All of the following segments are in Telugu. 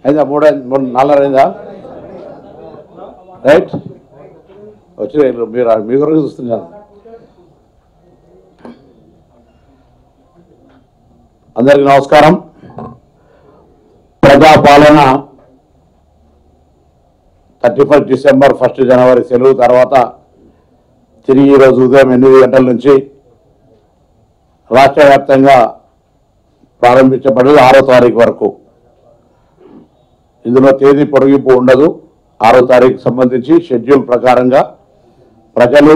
అయిందా? మూడు 4:30 అయిందా? రైట్, వచ్చి మీరు మీ కొరకు చూస్తున్నారు. అందరికీ నమస్కారం. ప్రజాపాలన 31 డిసెంబర్ 1 జనవరి సెలవు తర్వాత తిరిగి ఈరోజు ఉదయం 8 గంటల నుంచి రాష్ట్ర వ్యాప్తంగా ప్రారంభించబడేది 6వ తారీఖు వరకు. ఇందులో తేదీ పొడిగింపు ఉండదు. 6వ తారీఖు సంబంధించి షెడ్యూల్ ప్రకారంగా ప్రజలు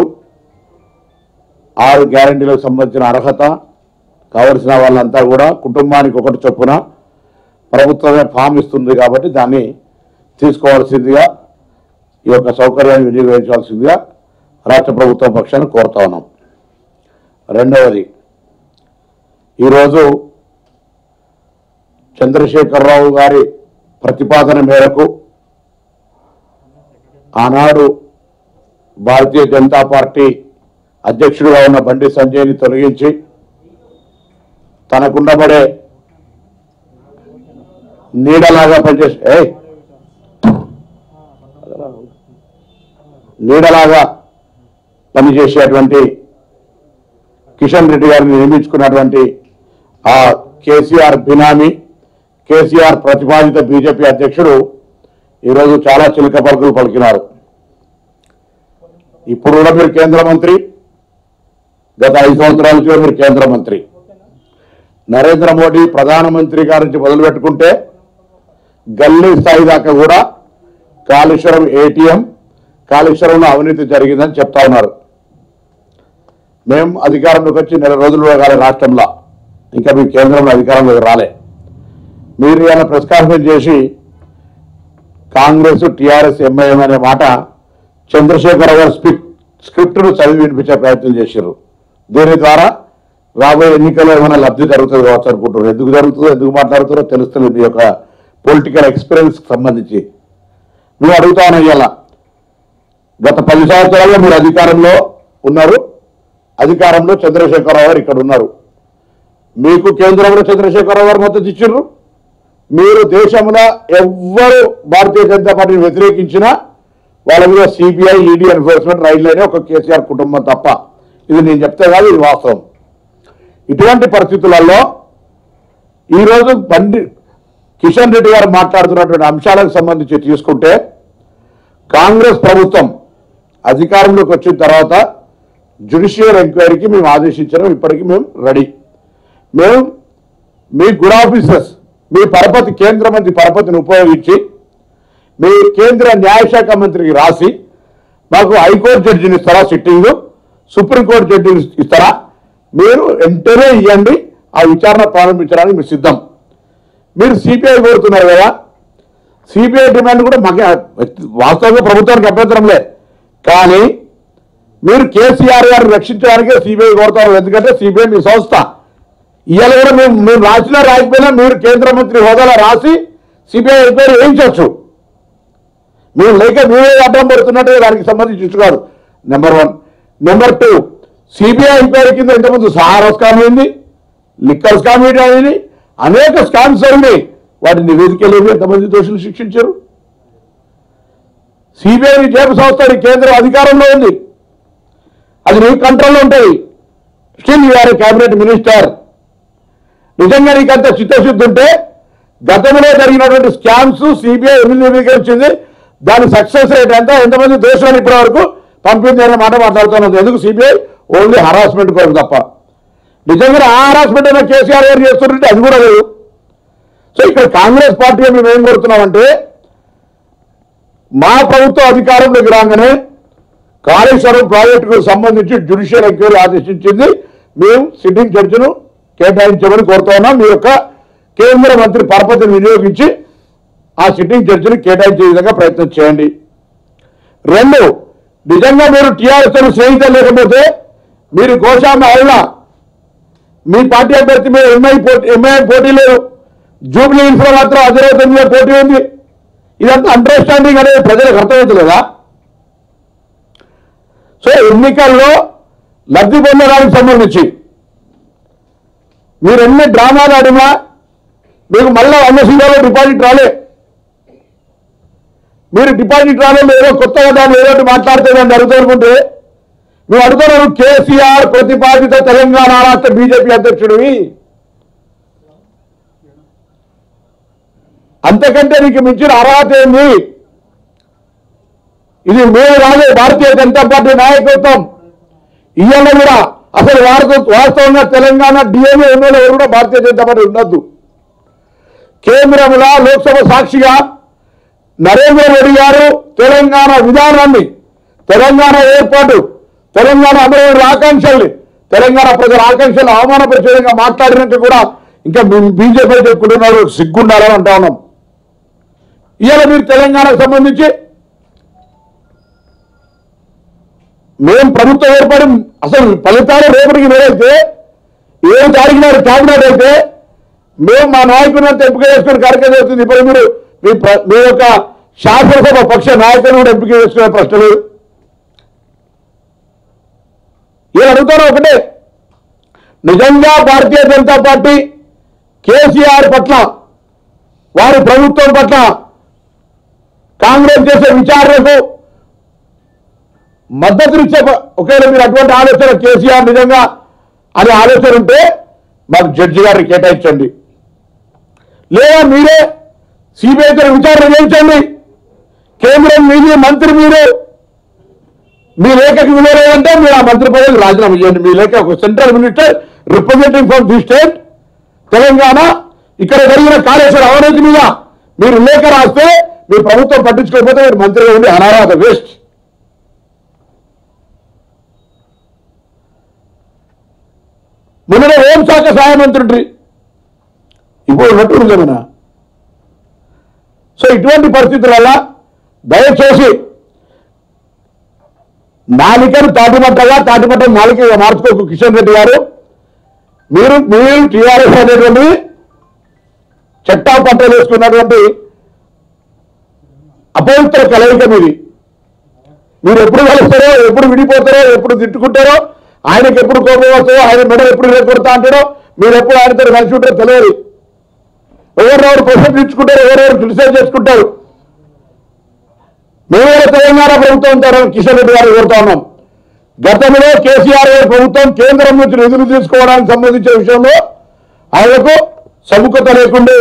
6 గ్యారంటీలకు సంబంధించిన అర్హత కావలసిన వాళ్ళంతా కూడా కుటుంబానికి ఒకటి చొప్పున ప్రభుత్వమే ఫామ్ ఇస్తుంది కాబట్టి దాన్ని తీసుకోవాల్సిందిగా, ఈ యొక్క సౌకర్యాన్ని వినియోగించాల్సిందిగా రాష్ట్ర ప్రభుత్వం పక్షాన కోరుతా ఉన్నాం. రెండవది, ఈరోజు చంద్రశేఖరరావు గారి ప్రతిపాదన మేరకు ఆనాడు భారతీయ జనతా పార్టీ అధ్యక్షుడిగా ఉన్న బండి సంజయ్ని తొలగించి తనకుండబడే నీడలాగా పనిచేసేటువంటి కిషన్ రెడ్డి గారిని నియమించుకున్నటువంటి ఆ కేసీఆర్ బినామీ, కేసీఆర్ ప్రతిపాదిత బీజేపీ అధ్యక్షుడు ఈరోజు చాలా చిలక పలుకులు పలికినారు. ఇప్పుడు కూడా మీరు కేంద్ర మంత్రి, గత 5 సంవత్సరాల నుంచి మీరు కేంద్ర మంత్రి. నరేంద్ర మోడీ ప్రధానమంత్రి గారి నుంచి మొదలుపెట్టుకుంటే గల్లీ స్థాయి దాకా కూడా కాళేశ్వరం ఏటీఎం, కాళేశ్వరంలో అవినీతి జరిగిందని చెప్తా ఉన్నారు. మేము అధికారంలోకి వచ్చి 1 నెల రోజులు కాలే రాష్ట్రంలో, ఇంకా మీ కేంద్రంలో అధికారంలోకి రాలే. మీరు ఇలా ప్రెస్ కాన్ఫరెన్స్ చేసి కాంగ్రెస్, టీఆర్ఎస్, ఎంఐఎం అనే మాట చంద్రశేఖరరావు గారు స్క్రిప్ట్ను చదివి వినిపించే ప్రయత్నం చేశారు. దీని ద్వారా రాబోయే ఎన్నికల్లో ఏమైనా లబ్ధి జరుగుతుంది కావచ్చు అనుకుంటున్నారు. ఎందుకు జరుగుతుందో, ఎందుకు మాట్లాడుతారో తెలుస్తుంది. మీ యొక్క పొలిటికల్ ఎక్స్పీరియన్స్ సంబంధించి మేము అడుగుతా ఉన్నాం. ఇలా గత 10 సంవత్సరాల్లో మీరు అధికారంలో ఉన్నారు. అధికారంలో చంద్రశేఖరరావు గారు ఇక్కడ ఉన్నారు. మీకు కేంద్రంలో చంద్రశేఖరరావు గారు మద్దతు ఇచ్చారు. మీరు దేశంలో ఎవ్వరు భారతీయ జనతా పార్టీని వ్యతిరేకించినా వాళ్ళ మీద సిబిఐ, ఈడీ ఎన్ఫోర్స్మెంట్ రైడ్లైనా ఒక కేసీఆర్ కుటుంబం తప్ప. ఇది నేను చెప్తే కాదు, ఇది వాస్తవం. ఇటువంటి పరిస్థితులలో ఈరోజు కిషన్ రెడ్డి గారు మాట్లాడుతున్నటువంటి అంశాలకు సంబంధించి తీసుకుంటే, కాంగ్రెస్ ప్రభుత్వం అధికారంలోకి వచ్చిన తర్వాత జ్యుడిషియల్ ఎంక్వైరీకి మేము ఆదేశించడం ఇప్పటికీ మేము రెడీ. మేము మీ గుడ్ ఆఫీసర్స్, మీ పరపతి, కేంద్ర మంత్రి పరపతిని ఉపయోగించి మీ కేంద్ర న్యాయశాఖ మంత్రికి రాసి మాకు హైకోర్టు జడ్జిని ఇస్తారా, సిట్టింగ్ సుప్రీంకోర్టు జడ్జిని ఇస్తారా, మీరు వెంటనే ఇవ్వండి, ఆ విచారణ ప్రారంభించడానికి మీరు సిద్ధం. మీరు సిబిఐ కోరుతున్నారు కదా, సిబిఐ డిమాండ్ కూడా మాకు వాస్తవంగా ప్రభుత్వానికి అభ్యంతరం లేదు. కానీ మీరు కేసీఆర్ గారిని రక్షించడానికే సిబిఐ కోరుతారు. ఎందుకంటే సిబిఐ మీ సంస్థ. ఇవాళ కూడా మేము రాసినా రాకపోయినా మీరు కేంద్ర మంత్రి హోదాలో రాసి సిబిఐ ఎంక్వైరీ వేయించవచ్చు. మీరు లేక మీరే అడ్డం పడుతున్నట్టు దానికి సంబంధించి ఇచ్చుకోరు. నెంబర్ 1. నెంబర్ 2, సిబిఐ ఎంక్వైరీ కింద ఇంతకుముందు సహారా స్కామ్ అయింది, లిక్కర్ స్కామ్ అయింది, అనేక స్కామ్స్ అయినాయి. వాటి నివేదికలు ఎంతమంది దోషులు శిక్షించారు? సిబిఐ జేబు సంస్థ కేంద్రం అధికారంలో ఉంది, అది మీ కంట్రోల్లో ఉంటుంది. Still you are a cabinet minister. నిజంగా నీకంత చిత్తశుద్ధి ఉంటే గతంలో జరిగినటువంటి స్కామ్స్ సిబిఐ ఎన్ని నివేదించింది, దాని సక్సెస్ రేట్ ఎంత, ఎంతమంది దోషులను ఇప్పటి వరకు పంపింది అనే మాట మాట్లాడుతున్నది. ఎందుకు సిబిఐ ఓన్లీ హరాస్మెంట్ కోసం తప్ప. నిజంగా ఆ హరాస్మెంట్ అయినా కేసీఆర్ గారు చేస్తుంటే అది కూడా లేదు. సో ఇక్కడ కాంగ్రెస్ పార్టీ మేము ఏం కోరుతున్నామంటే, మా ప్రభుత్వం అధికారంలోకి రాగానే కాళేశ్వరం ప్రాజెక్టుకు సంబంధించి జ్యుడిషియల్ ఎంక్వైరీ ఆదేశించింది. మేము సిట్టింగ్ జడ్జిను కేటాయించమని కోరుతా ఉన్నాం. మీ యొక్క కేంద్ర మంత్రి పరపతిని వినియోగించి ఆ సిట్టింగ్ జడ్జిని కేటాయించే విధంగా ప్రయత్నం చేయండి. 2, నిజంగా మీరు టీఆర్ఎస్ స్నేహితులు లేకపోతే మీరు గోశామ అయినా మీ పార్టీ అభ్యర్థి మీద ఎంఐ పోటీ లేదు, జూబ్లీ హిల్స్లో మాత్రం అజరాబాద్ మీద పోటీ ఉంది. ఇదంతా అండర్స్టాండింగ్ అనేది ప్రజలకు అర్థమవుతలేదా? సో ఎన్నికల్లో లబ్ధి పొందడానికి సంబంధించి మీరు ఎన్ని డ్రామాలు ఆడినా మీకు మళ్ళా 100 సీట్లలో డిపాజిట్ రాలే. మీరు డిపాజిట్ రాలేదు ఏదో కొత్తగా దాన్ని ఏదో మాట్లాడితే దాన్ని అడుగుతానుకుంటే నువ్వు అడుగుతున్నావు కేసీఆర్ ప్రతిపాదిత తెలంగాణ రాష్ట్ర బీజేపీ అధ్యక్షుడివి. అంతకంటే నీకు మించిన అర్హత ఏంది? ఇది మేము రాలే, భారతీయ జనతా పార్టీ నాయకత్వం. ఇవాళ కూడా అసలు వాస్తవంగా తెలంగాణ డిఎంఏ ఎమ్మెల్యే ఎవరు కూడా భారతీయ జనతా పార్టీ ఉండద్దు. కేంద్రంలో లోక్సభ సాక్షిగా నరేంద్ర మోడీ గారు తెలంగాణ విధానాన్ని, తెలంగాణ ఏర్పాటు, తెలంగాణ అమరవీరుల ఆకాంక్షల్ని, తెలంగాణ ప్రజల ఆకాంక్షలు అవమానపరిచే విధంగా మాట్లాడినట్టు కూడా ఇంకా బీజేపీ చెప్పుకుంటున్నారు. సిగ్గుండాలని అంటా ఉన్నాం. ఇవాళ మీరు తెలంగాణకు సంబంధించి మేము ప్రభుత్వం ఏర్పడి అసలు ఫలితాలు రేపటికి వేరైతే 7 తారీఖు నాడు క్యాబినెట్ అయితే మేము మా నాయకులంతా ఎంపిక చేసుకునే కార్యక్రమం జరుగుతుంది. ఇప్పుడు మీరు మీ యొక్క శాసనసభ పక్ష నాయకులను కూడా ఎంపిక చేసుకునే ప్రశ్న లేదు. ఇలా అడుగుతారు ఒకటే, నిజంగా భారతీయ జనతా పార్టీ కేసీఆర్ పట్ల, వారి ప్రభుత్వం పట్ల, కాంగ్రెస్ చేసే విచారణకు మద్దతునిచ్చే ఒకవేళ మీరు అటువంటి ఆలోచన కేసీఆర్ నిజంగా అనే ఆలోచన ఉంటే మాకు జడ్జి గారిని కేటాయించండి, లేదా మీరే సిబిఐతో విచారణ చేయించండి. కేంద్రం మీది, మంత్రి మీరు, మీ లేఖకు విలువ లేదంటే మీరు ఆ మంత్రి పదవికి రాజీనామా చేయండి. మీ లేఖ ఒక central minister representing from the state Telangana ఇక్కడ జరిగిన కాళేశ్వర అవినీతి మీద మీరు లేఖ రాస్తే మీ ప్రభుత్వం పట్టించుకోకపోతే మీరు మంత్రిగా ఉండి అనర్హత వేస్ట్. మొన్న హోంశాఖ సహాయ మంత్రి ఇప్పుడు ఉన్నట్టు నిజమేనా? సో ఇటువంటి పరిస్థితుల దయచేసి నాలికను తాటిమట్టం నాలిక మార్చుకోకు కిషన్ రెడ్డి గారు. మీరు టీఆర్ఎస్ అనేటువంటి చట్టా పట్టలు వేసుకున్నటువంటి అపవిత్ర కలయిక మీది. మీరు ఎప్పుడు కలుస్తారో, ఎప్పుడు విడిపోతారో, ఎప్పుడు తిట్టుకుంటారో, ఆయనకి ఎప్పుడు కోపం వస్తారో, ఆయన మెడలు ఎప్పుడు రేకొడతా అంటారో, మీరు ఎప్పుడు ఆయనతో కలిసి ఉంటారో తెలియదు. ఎవరెవరు ప్రశంసించుకుంటారు, ఎవరెవరు క్రిటిసైజ్ చేసుకుంటారు. మేము తెలంగాణ ప్రభుత్వం ఉంటారని కిషన్ రెడ్డి గారు కోరుతా ఉన్నాం. గతంలో కేసీఆర్ గారి ప్రభుత్వం కేంద్రం నుంచి నిధులు తీసుకోవడానికి సంబంధించిన విషయంలో ఆయనకు సముఖత లేకుండే.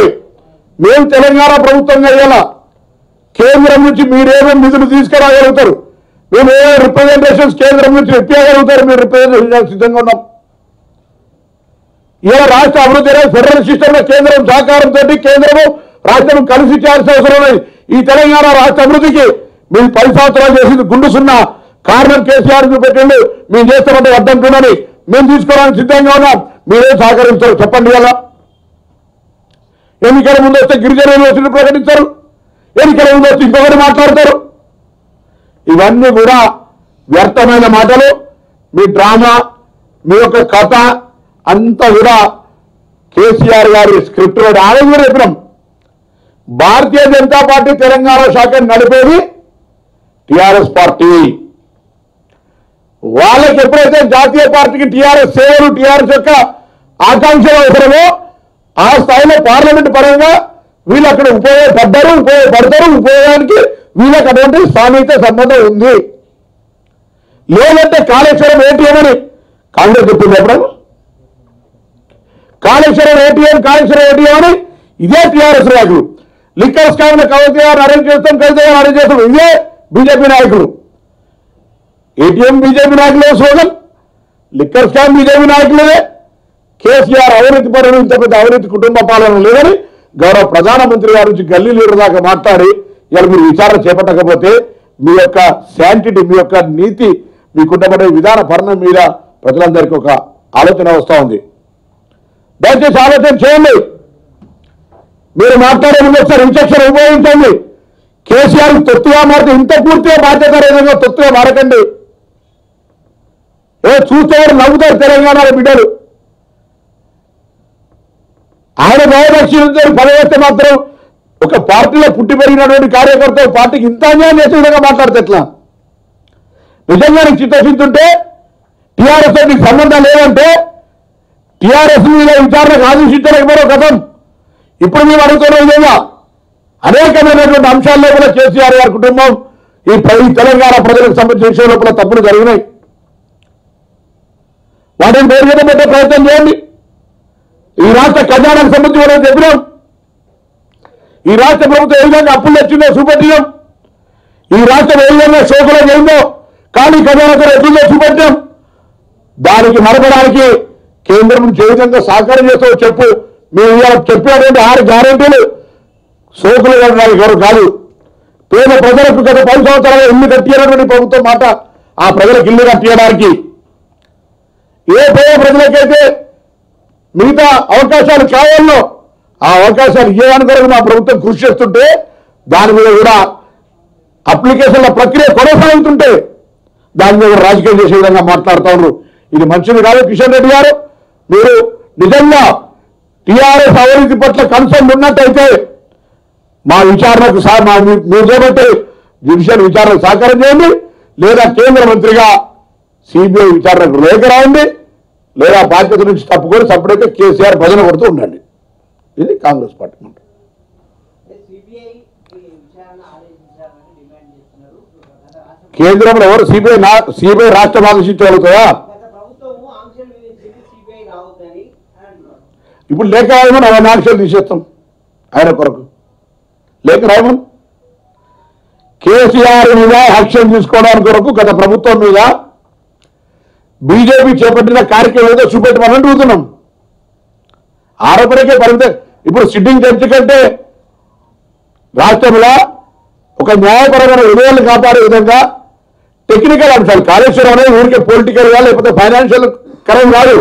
మేము తెలంగాణ ప్రభుత్వంగా అయ్యేలా కేంద్రం నుంచి మీరేమో నిధులు తీసుకురాగలుగుతారు, మేము ఏమో రిప్రజెంటేషన్స్ కేంద్రం నుంచి ఇప్పించగలుగుతారు, మీరు రిప్రజెంటేషన్ సిద్ధంగా ఉన్నాం. ఇలా రాష్ట్ర అభివృద్ధి ఫెడరల్ సిస్టంలో కేంద్రం సహకారంతో కేంద్రము రాష్ట్రం కలిసి చేయాల్సిన అవసరం లేదు. ఈ తెలంగాణ రాష్ట్ర అభివృద్ధికి మీరు 10 సంవత్సరాలు చేసింది గుండు సున్నా. కారణం కేసీఆర్ పెట్టండి, మేము చేస్తామంటే వద్దంటున్నాని మేము తీసుకోవడానికి సిద్ధంగా ఉన్నాం. మీరేం సహకరించారు చెప్పండి. ఇలా ఎన్నికల ముందు వస్తే గిరిజన యూనివర్సిటీ ప్రకటించారు, ఎన్నికల ముందు వస్తే ఇంకొకటి మాట్లాడతారు. ఇవన్నీ కూడా వ్యర్థమైన మాటలు. మీ డ్రామా, మీ యొక్క కథ అంతా కూడా కేసీఆర్ గారి స్క్రిప్ట్ కూడా ఆలోచన చెప్పినాం. భారతీయ జనతా పార్టీ తెలంగాణ శాఖను నడిపేది టీఆర్ఎస్ పార్టీ. వాళ్ళకి ఎప్పుడైతే జాతీయ పార్టీకి టీఆర్ఎస్ సేవలు, టీఆర్ఎస్ యొక్క ఆకాంక్షలు అవసరమో ఆ స్థాయిలో పార్లమెంట్ పరంగా వీళ్ళు అక్కడ ఉపయోగపడ్డారు, ఉపయోగపడతారు. ఉపయోగానికి వీళ్ళకి అటువంటి సామీత సంబంధం ఉంది. లేదంటే కాళేశ్వరం ఏటీఎం అని కాంగ్రెస్ చెప్పింది. ఎప్పుడు కాళేశ్వరం ఏటీఎం అని ఇదే టీఆర్ఎస్ నాయకులు. లిక్కర్ స్కామ్ కవిత గారు అరెంజ్ చేస్తాం, కవిత గారు అరెంజ్ చేస్తాం, ఇదే బీజేపీ నాయకులు. ఏటీఎం బీజేపీ నాయకులే స్లోగన్, లిక్కర్ స్కామ్ బీజేపీ నాయకులే. కేసీఆర్ అవినీతి పరులు, ఇంత పెద్ద అవినీతి కుటుంబ పాలన లేదని గౌరవ ప్రధానమంత్రి గారి నుంచి గల్లీ లీడర్ దాకా మాట్లాడి ఇలా మీరు విచారణ చేపట్టకపోతే మీ యొక్క శాంటిటీ, మీ యొక్క నీతి, మీకుండబడే విధాన పరణం మీద ప్రజలందరికీ ఒక ఆలోచన వస్తూ ఉంది. దయచేసి ఆలోచన చేయండి. మీరు మాట్లాడే ముందు ఒకసారి విచక్షణ ఉపయోగించండి. కేసీఆర్ తొత్తుగా మారితే ఇంత పూర్తిగా బాధ్యత రహితంగా తొత్తుగా మారకండి. చూస్తే నవ్వుతారు తెలంగాణ బిడ్డలు. ఆయన భయపక్షించారు పదవేస్తే మాత్రం ఒక పార్టీలో పుట్టి పెరిగినటువంటి కార్యకర్త పార్టీకి ఇంత అన్యాయం చేసే విధంగా మాట్లాడితే ఎట్లా? నిజంగా నీకు చిత్తశుద్ధి ఉంటే, టీఆర్ఎస్ నీకు సంబంధం లేదంటే టీఆర్ఎస్ మీద విచారణకు ఆదేశించలేకపోవడం గతం. ఇప్పుడు మేము అడుగుతున్న విధంగా అనేకమైనటువంటి అంశాల్లో కూడా కేసీఆర్ గారి కుటుంబం ఈ తెలంగాణ ప్రజలకు సంబంధించిన విషయం లోపల తప్పులు జరిగినాయి. వాటిని పేరు మీద పెట్టే ప్రయత్నం చేయండి. ఈ రాష్ట్ర ఖజానాకు సంబంధించి కూడా చెప్పినాం. ఈ రాష్ట్ర ప్రభుత్వం ఏ విధంగా అప్పులు తెచ్చిందో చూపెట్టినాం. ఈ రాష్ట్రం ఏ విధంగా శోకలో చేయిందో ఖాళీ ఖజానాతో ఎట్లుందో చూపెట్టాం. దానికి నడపడానికి కేంద్రం నుంచి ఏ విధంగా సహకారం చేస్తావో చెప్పు. మేము ఇవాళ చెప్పినటువంటి 6 గ్యారెంటీలు సోకులు కట్టడానికి ఎవరు కాదు. పేద ప్రజలకు గత 10 సంవత్సరాలు ఇల్లు కట్టినటువంటి ప్రభుత్వం మాట ఆ ప్రజలకు ఇల్లు కట్టియడానికి. ఏ పేద ప్రజలకైతే మిగతా అవకాశాలు కావాలో ఆ అవకాశాలు ఇవ్వడానికి కొరకు మా ప్రభుత్వం కృషి చేస్తుంటే దాని మీద కూడా అప్లికేషన్ల ప్రక్రియ కొనసాగుతుంటే దాని మీద రాజకీయం చేసే విధంగా మాట్లాడుతూ ఉన్నారు. ఇది మంచిది కాదు. కిషన్ రెడ్డి గారు, మీరు నిజంగా టీఆర్ఎస్ అవినీతి పట్ల కన్సర్న్ ఉన్నట్టయితే మా విచారణకు మీరు చేపట్టే జ్యుడిషియల్ విచారణకు సహకారం చేయండి. లేదా కేంద్ర మంత్రిగా సిబిఐ విచారణకు లేఖ రాయండి. లేదా బాధ్యత నుంచి తప్పుకొని సపరేట్గా కేసీఆర్ భజన కొడుతూ ఉండండి. ఇది కాంగ్రెస్ పార్టీ. కేంద్రంలో ఎవరు సిబిఐ రాష్ట్రం ఆదేశించగలుగుతాయా? ఇప్పుడు లేఖ రాయమని ఆయన ఆంక్షలు తీసేస్తాం. ఆయన కొరకు లేఖ రాయమని కేసీఆర్ మీద యాక్షన్ తీసుకోవడానికి కొరకు గత ప్రభుత్వం మీద బీజేపీ చేపట్టిన కార్యక్రమం ఏదో చూపెట్టమని అడుగుతున్నాం. ఆరోపణకే పరిమితం. ఇప్పుడు సిట్టింగ్ జడ్జి కంటే రాష్ట్రంలో ఒక న్యాయపరమైన విలువలను కాపాడే విధంగా టెక్నికల్ అంశాలు, కాళేశ్వరం అనేది ఊరికే పొలిటికల్ గా లేకపోతే ఫైనాన్షియల్ కరెంట్ కాదు,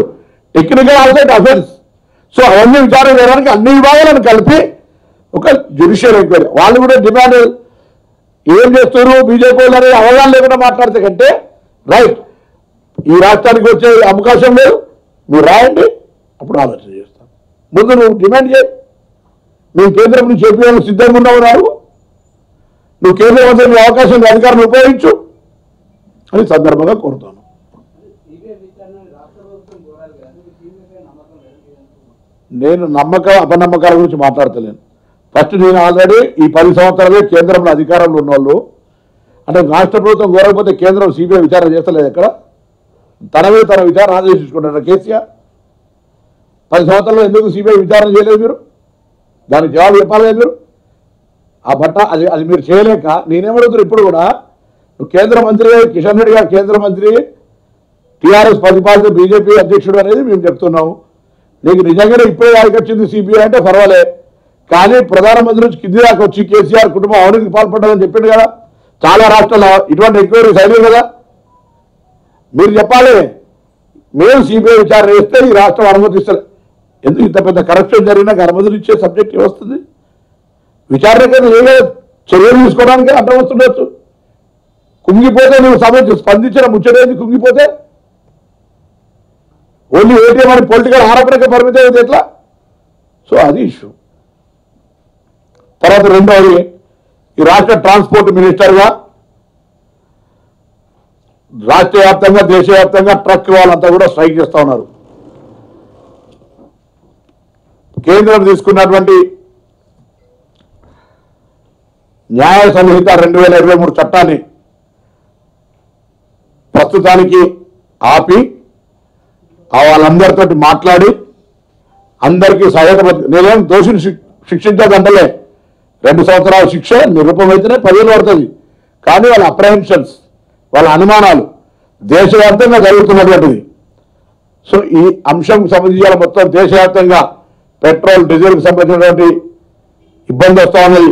టెక్నికల్ ఆల్సైట్ అఫెన్స్. సో అవన్నీ విచారణ చేయడానికి అన్ని విభాగాలను కలిపి ఒక జ్యుడిషియల్ ఎంక్వైరీ. వాళ్ళు కూడా డిమాండ్ ఏం చేస్తున్నారు బీజేపీ వాళ్ళు అనేది అవగాహన లేకుండా మాట్లాడితే కంటే రైట్ ఈ రాష్ట్రానికి వచ్చే అవకాశం లేదు, మీరు రాయండి, అప్పుడు ఆలోచన చేస్తాం. ముందు నువ్వు డిమాండ్ చేయి. నువ్వు కేంద్రం నుంచి చెప్పేందుకు సిద్ధంగా ఉన్నావు, రావు నువ్వు కేంద్ర మంత్రి అవకాశం అధికారులు ఉపయోగించు అని సందర్భంగా కోరుతాను. నేను అపనమ్మకాల గురించి మాట్లాడతలేను. ఫస్ట్ నేను ఆల్రెడీ ఈ 10 సంవత్సరాలే కేంద్రంలో అధికారంలో ఉన్నవాళ్ళు అంటే రాష్ట్ర ప్రభుత్వం కోరకపోతే కేంద్రం సిబిఐ విచారణ చేస్తలేదు. ఎక్కడ తన విచారణ ఆదేశించుకుంటారు కేసీఆర్. 10 సంవత్సరాల్లో ఎందుకు సిబిఐ విచారణ చేయలేదు మీరు? దానికి జవాబు చెప్పాలి మీరు. ఆ బట్ట అది మీరు చేయలేక నేనేమడుగుతారు ఇప్పుడు కూడా నువ్వు కేంద్ర మంత్రి కిషన్ రెడ్డి గారు కేంద్ర మంత్రి టీఆర్ఎస్ ప్రతిపాదిత బీజేపీ అధ్యక్షుడు అనేది మేము చెప్తున్నాము. నీకు నిజంగానే ఇప్పుడే వచ్చింది సిబిఐ అంటే పర్వాలే, కానీ ప్రధానమంత్రి నుంచి కింది దాకా వచ్చి కేసీఆర్ కుటుంబం అవినీతికి పాల్పడ్డారని చెప్పిండు కదా. చాలా రాష్ట్రాల్లో ఇటువంటి ఎంక్వైరీస్ అయినాయి కదా. మీరు చెప్పాలి మేము సిబిఐ విచారణ చేస్తే ఈ రాష్ట్రం అనుమతిస్తారు. ఎందుకు ఇంత పెద్ద కరప్షన్ జరిగినాక అనుమతులు ఇచ్చే సబ్జెక్ట్ ఏమొస్తుంది? విచారణకైనా ఏదో చర్యలు తీసుకోవడానికి అడ్డం వస్తుండొచ్చు. కుంగిపోతే నువ్వు సమస్య స్పందించిన ముచ్చటేది కుంగిపోతే ఓన్లీ ఏటీఎం అని పొలిటికల్ ఆరోపణకే పరిమితం అయితే ఎట్లా? సో అది ఇష్యూ. తర్వాత రెండవది ఈ రాష్ట్ర ట్రాన్స్పోర్ట్ మినిస్టర్గా రాష్ట్ర వ్యాప్తంగా దేశవ్యాప్తంగా ట్రక్ వాళ్ళంతా కూడా స్ట్రైక్ చేస్తూ ఉన్నారు. కేంద్రం తీసుకున్నటువంటి న్యాయ సంహిత 2023 చట్టాన్ని ప్రస్తుతానికి ఆపి వాళ్ళందరితో మాట్లాడి అందరికీ సహాయత నేనేం దోషిని శిక్షించదంటలే. 2 సంవత్సరాల శిక్ష నిరూపమైతేనే 10 ఏళ్ళు పడుతుంది. కానీ వాళ్ళ అప్రహెన్షన్స్ వాళ్ళ అనుమానాలు దేశవ్యాప్తంగా జరుగుతున్నటువంటిది. సో ఈ అంశం సంబంధించి మొత్తం దేశవ్యాప్తంగా పెట్రోల్ డీజిల్కి సంబంధించినటువంటి ఇబ్బంది వస్తూ ఉన్నది.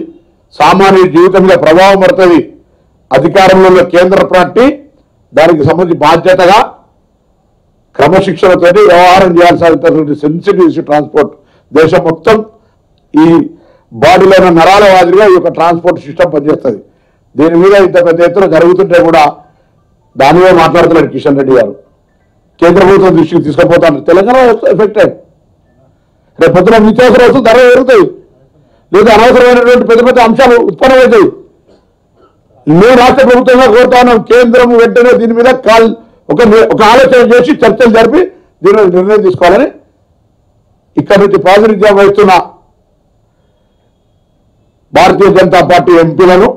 సామాన్య జీవితం మీద ప్రభావం పడుతుంది. అధికారంలో ఉన్న కేంద్ర పార్టీ దానికి సంబంధించి బాధ్యతగా క్రమశిక్షణతో వ్యవహారం చేయాల్సినటువంటి సెన్సిటివ్ ఇష్యూ ట్రాన్స్పోర్ట్. దేశం మొత్తం ఈ బాడీలో ఉన్న నరాల వాదిగా ఈ యొక్క ట్రాన్స్పోర్ట్ సిస్టమ్ పనిచేస్తుంది. దీని మీద ఇంత పెద్ద ఎత్తున జరుగుతుంటే కూడా దాని మీద మాట్లాడుతున్నాడు కిషన్ రెడ్డి గారు. కేంద్ర ప్రభుత్వం దృష్టికి తీసుకుపోతాను. తెలంగాణ ఎఫెక్టెడ్. రేపు పొద్దున నిత్యావసర వస్తువులు ధర పెరుగుతాయి, లేదా అనవసరమైనటువంటి పెద్ద పెద్ద అంశాలు ఉత్పన్నమవుతాయి. మేము రాష్ట్ర ప్రభుత్వంగా కోరుతాను కేంద్రం వెంటనే దీని మీద ఒక ఆలోచన చేసి చర్చలు జరిపి దీని మీద నిర్ణయం తీసుకోవాలని ఇక్కడ నుంచి ప్రాతినిధ్యం వహిస్తున్న భారతీయ జనతా పార్టీ ఎంపీలను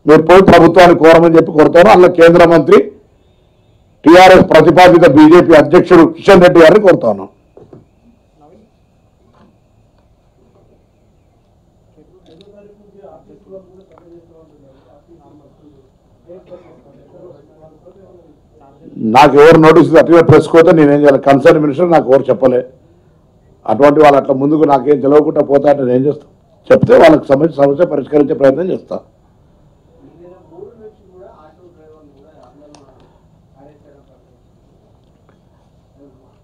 మీరు పోయి ప్రభుత్వాన్ని కోరమని చెప్పి కోరుతాను. అందులో కేంద్ర మంత్రి టీఆర్ఎస్ ప్రతిపాదిత బీజేపీ అధ్యక్షుడు కిషన్ రెడ్డి గారిని కోరుతాను. నాకు ఎవరు నోటీస్ అట్లా ప్రెస్ కోతే నేనేం చేయాలి? కన్సర్న్ మినిస్టర్ నాకు ఎవరు చెప్పలే. అటువంటి వాళ్ళు అట్లా ముందుకు నాకేం తెలియకుండా పోతా అంటే నేను చేస్తాను. చెప్తే వాళ్ళకి సమస్య పరిష్కరించే ప్రయత్నం చేస్తా.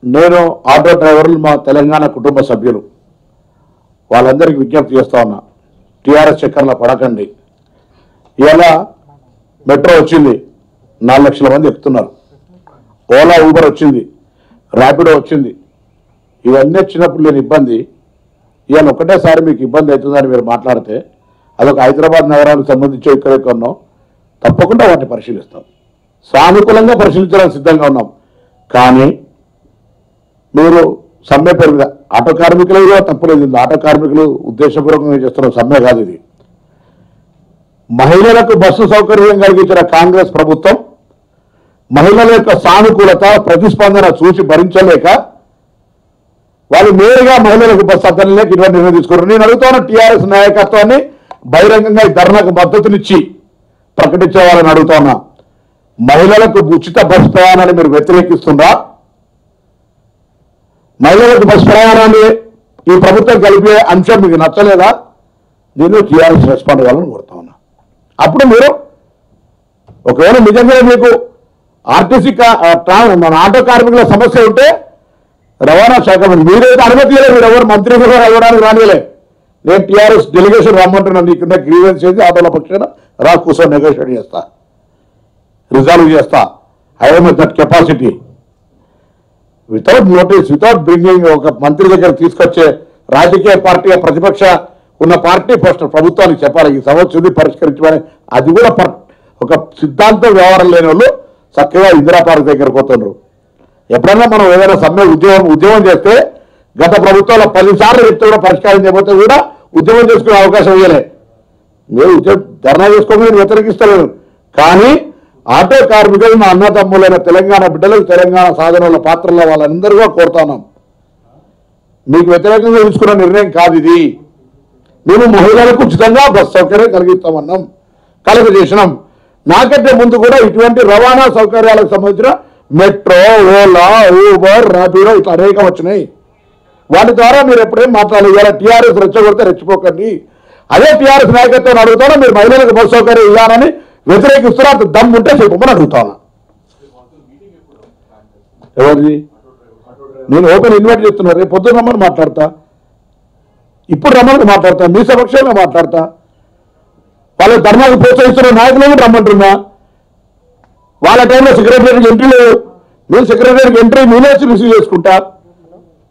నేను ఆటో డ్రైవర్లు మా తెలంగాణ కుటుంబ సభ్యులు వాళ్ళందరికీ విజ్ఞప్తి చేస్తా ఉన్నా, టీఆర్ఎస్ చక్కర్లో పడకండి. ఇలా మెట్రో వచ్చింది, 4 లక్షల మంది ఎక్కుతున్నారు. ఓలా ఊబర్ వచ్చింది, ర్యాపిడో వచ్చింది. ఇవన్నీ వచ్చినప్పుడు లేని ఇబ్బంది ఇవాళ ఒకటేసారి మీకు ఇబ్బంది అవుతుందని మీరు మాట్లాడితే అదొక హైదరాబాద్ నగరానికి సంబంధించి ఇక్కడ ఉన్నాం. తప్పకుండా వాటిని పరిశీలిస్తాం, సానుకూలంగా పరిశీలించడానికి సిద్ధంగా ఉన్నాం. కానీ మీరు సమ్మె పేరు మీద ఆటో కార్మికులు తప్పులేదు. ఆటో కార్మికులు ఉద్దేశపూర్వకంగా చేస్తున్న సమ్మె కాదు ఇది. మహిళలకు బస్సు సౌకర్యం కలిగించిన కాంగ్రెస్ ప్రభుత్వం మహిళల యొక్క సానుకూలత ప్రతిస్పందన చూసి భరించలేక వాళ్ళు నేరుగా మహిళలకు బస్సు అద్దలేక ఇటువంటి నిర్ణయం తీసుకున్నారు. నేను అడుగుతున్న టీఆర్ఎస్ నాయకత్వాన్ని బహిరంగంగా ఈ ధర్నాకు మద్దతునిచ్చి ప్రకటించే వాళ్ళని అడుగుతున్నా, మహిళలకు ఉచిత బస్సు ప్రయాణాన్ని మీరు వ్యతిరేకిస్తుందా? మహిళలకు బస్సు ప్రయాణాన్ని ఈ ప్రభుత్వం కలిపే అంశం మీకు నచ్చలేదా? దీన్ని టీఆర్ఎస్ రెస్పాండ్ అవ్వాలని కోరుతా ఉన్నా. అప్పుడు మీరు ఒకవేళ నిజంగా మీకు ఆర్టీసీ మన ఆటో కార్మికుల సమస్య ఉంటే రవాణా శాఖ మీరైతే అనుమతి ఇవ్వలేదు. మీరు ఎవరు మంత్రి కూడా ఇవ్వడానికి రానిలే. నేను టీఆర్ఎస్ డెలిగేషన్ రమ్మంటున్నాను. నీకున్న గ్రీవెన్స్ చేసి ఆటోల పక్షాన రా కూర్చొని నెగోషియేట్ చేస్తా, రిజాల్వ్ చేస్తా. I have that capacity. Without notice, without bringing ఒక మంత్రి దగ్గర తీసుకొచ్చే రాజకీయ పార్టీ ప్రతిపక్ష ఉన్న పార్టీ ఫస్ట్ ప్రభుత్వానికి చెప్పాలి ఈ సమస్యని పరిష్కరించమని. అది కూడా ఒక సిద్ధాంత వ్యవహారం లేని వాళ్ళు చక్కగా ఇందిరా పార్క్ దగ్గరకు పోతున్నారు. ఎప్పుడైనా మనం ఏదైనా సమ్మె ఉద్యమం చేస్తే గత ప్రభుత్వంలో 10 సార్లు చెప్తే కూడా పరిష్కారం చేయకపోతే కూడా ఉద్యమం చేసుకునే అవకాశం ఇవ్వలే. నేను ధర్నా చేసుకోమని నేను వ్యతిరేకిస్తలేను. కానీ ఆటో కార్మికులు మా అన్నదమ్ములైన తెలంగాణ బిడ్డలకు తెలంగాణ సాధనల పాత్రలో వాళ్ళందరిగా కోరుతున్నాం. మీకు వ్యతిరేకంగా తీసుకున్న నిర్ణయం కాదు ఇది. మేము మహిళలకు ఉచితంగా బస్ సౌకర్యం కలిగిస్తామన్నాం, కలుగజేసినాం. నాకంటే ముందు కూడా ఇటువంటి రవాణా సౌకర్యాలకు సంబంధించిన మెట్రో, ఓలా, ఊబర్, ర్యాపిడో ఇట్లా అనేకం వచ్చినాయి. వాటి ద్వారా మీరు ఎప్పుడేం మాట్లాడాలి? ఇలా టీఆర్ఎస్ రెచ్చగొడితే రెచ్చిపోకండి. అదే టీఆర్ఎస్ నాయకత్వం అడుగుతాను, మీరు మహిళలకు బస్ సౌకర్యం ఇవ్వాలని వ్యతిరేకిస్తున్నా దమ్ము ఉంటే చెప్పమని అడుగుతాను. ఎవరిది? నేను ఓపెన్ ఇన్వైట్ చేస్తున్నా. రేపు పొద్దున్న రమ్మని మాట్లాడతా, ఇప్పుడు రమ్మని మాట్లాడతా, మీ సమక్షంలో మాట్లాడతా. వాళ్ళ ధర్నాకు ప్రోత్సహిస్తున్న నాయకులను రమ్మంటున్నా. వాళ్ళ టైంలో సెక్రటరీకి ఎంట్రీ లేవు. నేను సెక్రటరీకి ఎంట్రీ నేనే రిసీవ్ చేసుకుంటా.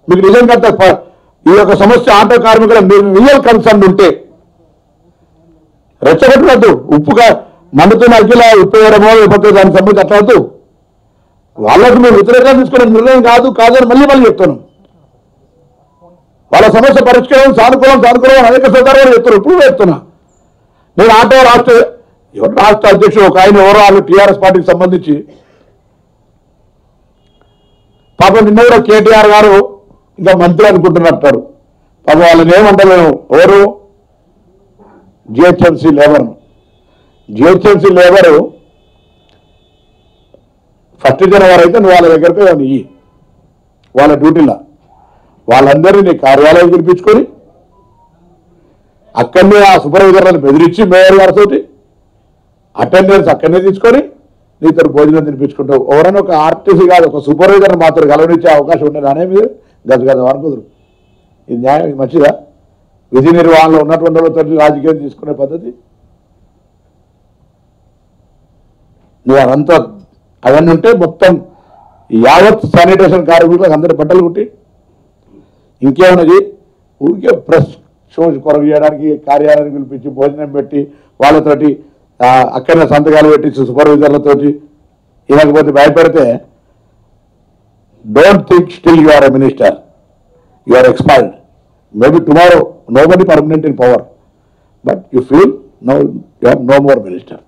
మీకు నిజంగా ఈ యొక్క సమస్య ఆటో కార్మికుల రియల్ కన్సర్న్ ఉంటే రెచ్చగొట్టవద్దు. ఉప్పుగా మండుతున్న అగ్గిలా ఉప్పు వేయడమో లేకపోతే దానికి సంబంధించి అట్లా వద్దు. వాళ్ళకు మేము వ్యతిరేకంగా తీసుకునే నిర్ణయం కాదని మళ్ళీ చెప్తాను. వాళ్ళ సమస్య పరిష్కారం సానుకూలం అనేక సందర్భాలు చెప్తాను. ఇప్పుడు చెప్తున్నా. నేను ఆటో రాష్ట్ర అధ్యక్షుడు ఒక ఆయన ఎవరో వాళ్ళు టీఆర్ఎస్ పార్టీకి సంబంధించి పాపం నిన్న కూడా కేటీఆర్ గారు ఇంకా మంత్రి అనుకుంటున్నట్టాడు. పాపం వాళ్ళని ఏమంటలేను. ఎవరు? జిహెచ్ఎంసీ లేబరు 1 జనవరి అయితే నువ్వు వాళ్ళ దగ్గరకు ఇయ్యి. వాళ్ళ డ్యూటీలో వాళ్ళందరినీ నీ కార్యాలయం పిలిపించుకొని అక్కడనే ఆ సూపర్వైజర్లను బెదిరించి మేయర్ గారితో అటెండెన్స్ అక్కడనే తీసుకొని నీతో భోజనం తినిపించుకుంటావు. ఎవరైనా ఒక ఆర్టీసీ కాదు, ఒక సూపర్వైజర్ని మాత్రం గెలవనిచ్చే అవకాశం ఉండదు. అనే మీరు గత అనుకుదురు. ఇది న్యాయం? ఇది మంచిదా? విధి నిర్వహణలో ఉన్నటువంటి వాళ్ళతో రాజకీయం తీసుకునే పద్ధతి. నువ్వు అదంతా అవన్నీ ఉంటే మొత్తం యావత్ శానిటేషన్ కార్మికులకు అందరి బట్టలు కుట్టి ఇంకేమున్నది ఊరికే ప్రెస్ షో కొరకు చేయడానికి కార్యాలయాన్ని పిలిపించి భోజనం పెట్టి వాళ్ళతోటి అక్కడనే సంతకాలు పెట్టించి సూపర్వైజర్లతోటి ఇవ్వకపోతే భయపెడితే don't think still you are a minister, you are expired. Maybe tomorrow nobody permanent in power. But you feel no you are no more minister.